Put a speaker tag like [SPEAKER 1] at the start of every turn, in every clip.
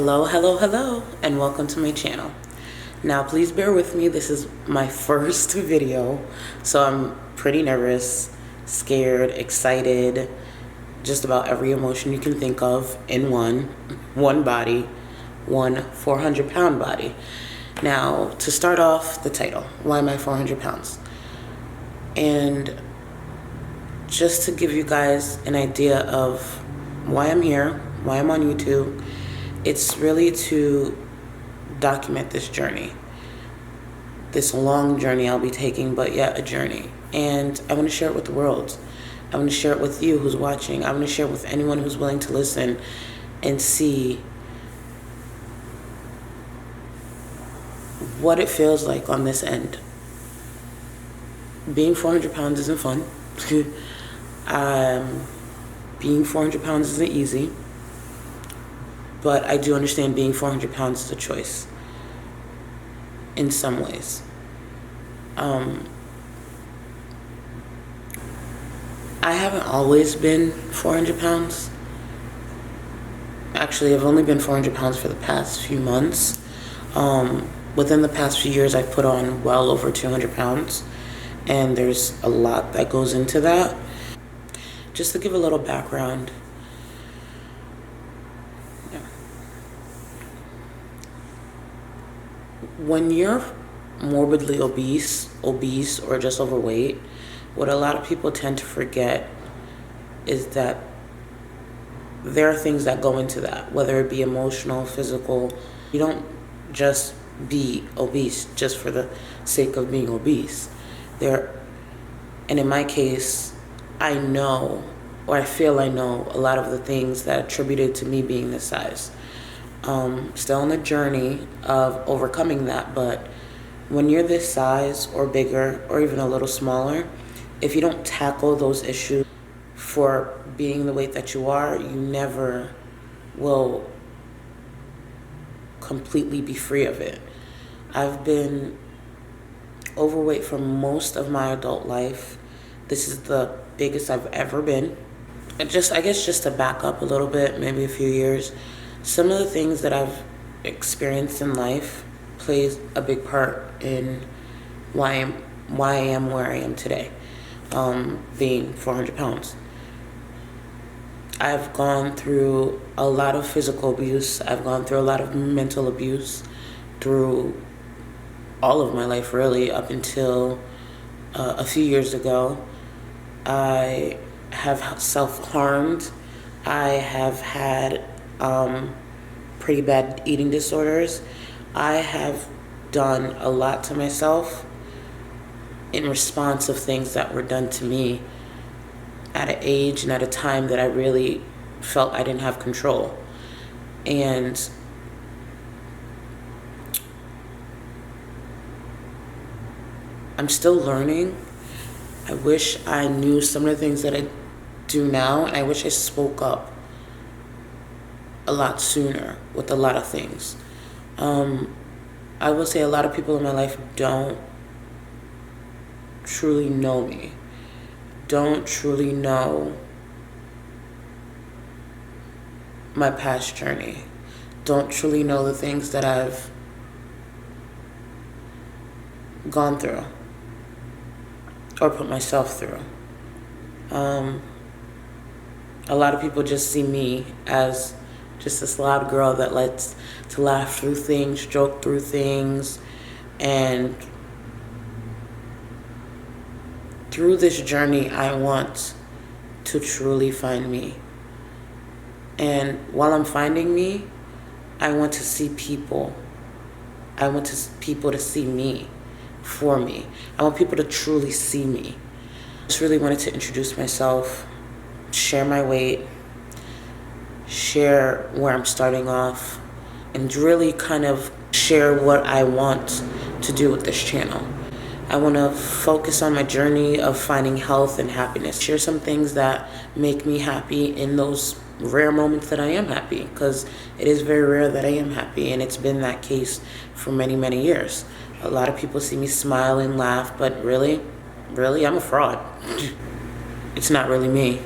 [SPEAKER 1] Hello, and welcome to my channel. Now, please bear with me. This is my first video, so I'm pretty nervous, scared, excited, just about every emotion you can think of in one body, one 400-pound body. Now, to start off, the title, why am I 400 pounds? And just to give you guys an idea of why I'm here, why I'm on YouTube, it's really to document this journey, this long journey I'll be taking, but yet a journey. And I want to share it with the world. I want to share it with you who's watching. I want to share it with anyone who's willing to listen and see what it feels like on this end. Being 400 pounds isn't fun. Being 400 pounds isn't easy. But I do understand being 400 pounds is a choice in some ways. I haven't always been 400 pounds. Actually, I've only been 400 pounds for the past few months. Within the past few years, I've put on well over 200 pounds. And there's a lot that goes into that. Just to give a little background. When you're morbidly obese, or just overweight, what a lot of people tend to forget is that there are things that go into that, whether it be emotional, physical. You don't just be obese just for the sake of being obese. And in my case, I know, or I feel I know, a lot of the things that attributed to me being this size. Still on the journey of overcoming that, but when you're this size or bigger or even a little smaller, if you don't tackle those issues for being the weight that you are, you never will completely be free of it. I've been overweight for most of my adult life. This is the biggest I've ever been. I guess just to back up a little bit, maybe a few years, some of the things that I've experienced in life plays a big part in why I am where I am today, being 400 pounds. I've gone through a lot of physical abuse. I've gone through a lot of mental abuse through all of my life, really, up until a few years ago. I have self-harmed. I have had pretty bad eating disorders. I have done a lot to myself in response of things that were done to me at an age and at a time that I really felt I didn't have control. And I'm still learning. I wish I knew some of the things that I do now, and I wish I spoke up a lot sooner with a lot of things. I will say a lot of people in my life don't truly know me, don't truly know my past journey, don't truly know the things that I've gone through or put myself through. A lot of people just see me as just this loud girl that likes to laugh through things, joke through things, and through this journey, I want to truly find me. And while I'm finding me, I want to see people. I want people to see me for me. I want people to truly see me. I just really wanted to introduce myself, share my weight, share where I'm starting off, and really kind of share what I want to do with this channel. I want to focus on my journey of finding health and happiness. Share some things that make me happy in those rare moments that I am happy, because it is very rare that I am happy, and it's been that case for many, many years. A lot of people see me smile and laugh, but really, I'm a fraud. It's not really me.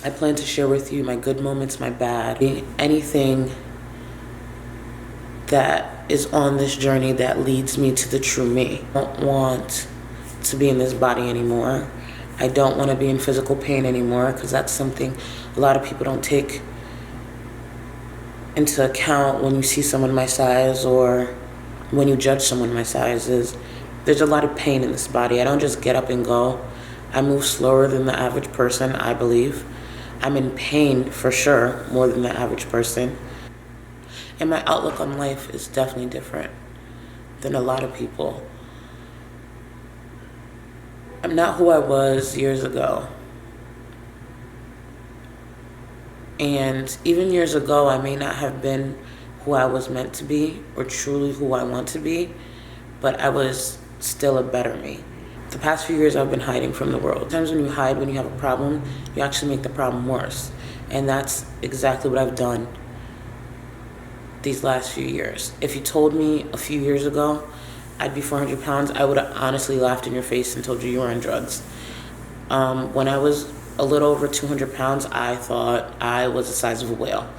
[SPEAKER 1] I plan to share with you my good moments, my bad, anything that is on this journey that leads me to the true me. I don't want to be in this body anymore. I don't want to be in physical pain anymore, because that's something a lot of people don't take into account when you see someone my size, or when you judge someone my size. Is there's a lot of pain in this body. I don't just get up and go. I move slower than the average person, I believe. I'm in pain for sure, more than the average person. And my outlook on life is definitely different than a lot of people. I'm not who I was years ago. And even years ago, I may not have been who I was meant to be, or truly who I want to be, but I was still a better me. The past few years, I've been hiding from the world. Sometimes when you hide when you have a problem, you actually make the problem worse. And that's exactly what I've done these last few years. If you told me a few years ago I'd be 400 pounds, I would have honestly laughed in your face and told you were on drugs. When I was a little over 200 pounds, I thought I was the size of a whale.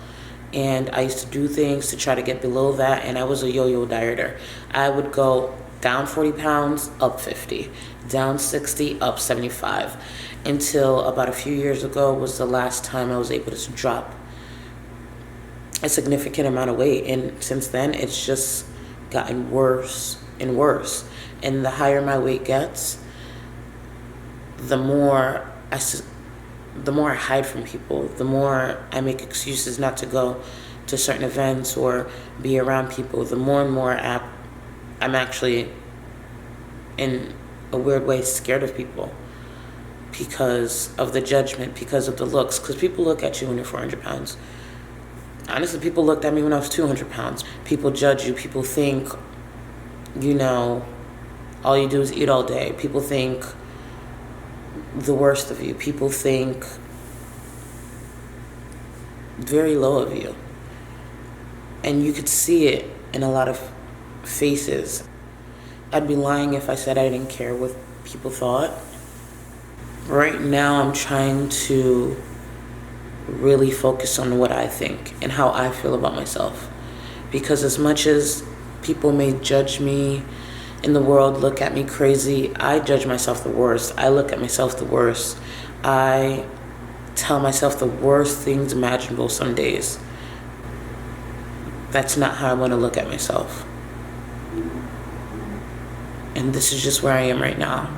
[SPEAKER 1] And I used to do things to try to get below that, and I was a yo-yo dieter. I would go down 40 pounds, up 50, down 60, up 75, until about a few years ago was the last time I was able to drop a significant amount of weight. And since then, it's just gotten worse and worse. And the higher my weight gets, the more I hide from people, the more I make excuses not to go to certain events or be around people, the more and more I'm actually, in a weird way, scared of people because of the judgment, because of the looks. Because people look at you when you're 400 pounds. Honestly, people looked at me when I was 200 pounds. People judge you. People think, all you do is eat all day. People think the worst of you. People think very low of you. And you could see it in a lot of faces. I'd be lying if I said I didn't care what people thought. Right now, I'm trying to really focus on what I think and how I feel about myself. Because as much as people may judge me in the world, look at me crazy, I judge myself the worst. I look at myself the worst. I tell myself the worst things imaginable some days. That's not how I want to look at myself. And this is just where I am right now.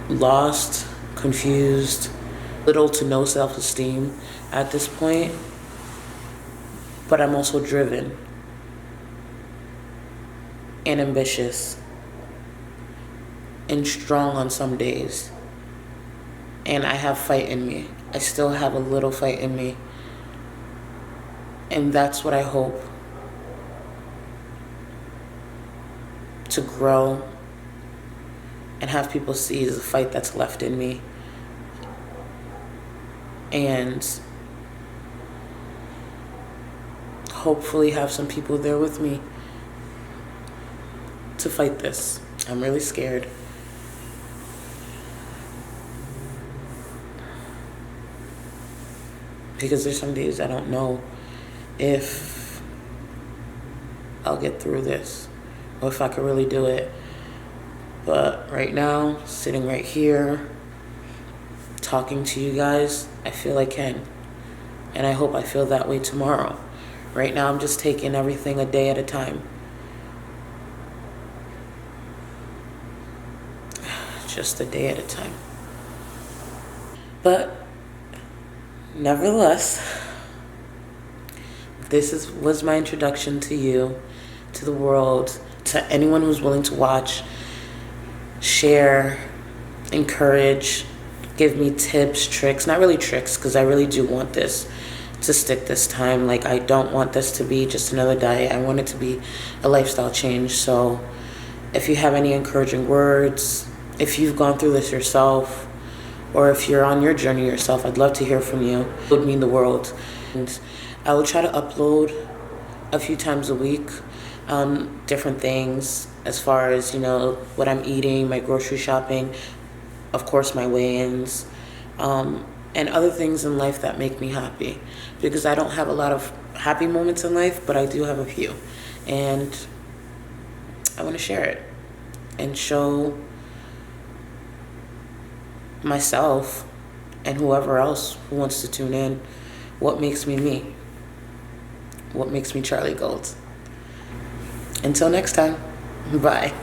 [SPEAKER 1] Lost, confused, little to no self-esteem at this point. But I'm also driven and ambitious and strong on some days. And I have fight in me. I still have a little fight in me. And that's what I hope to grow and have people see is the fight that's left in me. And hopefully have some people there with me to fight this. I'm really scared. Because there's some days I don't know if I'll get through this or if I could really do it. But right now, sitting right here, talking to you guys, I feel I can. And I hope I feel that way tomorrow. Right now, I'm just taking everything a day at a time. Just a day at a time. But nevertheless, this was my introduction to you, to the world, to anyone who's willing to watch, share, encourage, give me tips, tricks. Not really tricks, because I really do want this to stick this time. Like, I don't want this to be just another diet. I want it to be a lifestyle change. So if you have any encouraging words, if you've gone through this yourself, or if you're on your journey yourself, I'd love to hear from you. It would mean the world. And I will try to upload a few times a week, different things as far as, what I'm eating, my grocery shopping, of course my weigh-ins, and other things in life that make me happy, because I don't have a lot of happy moments in life, but I do have a few, and I want to share it and show myself and whoever else who wants to tune in what makes me me, what makes me Charlie Gold. Until next time, bye.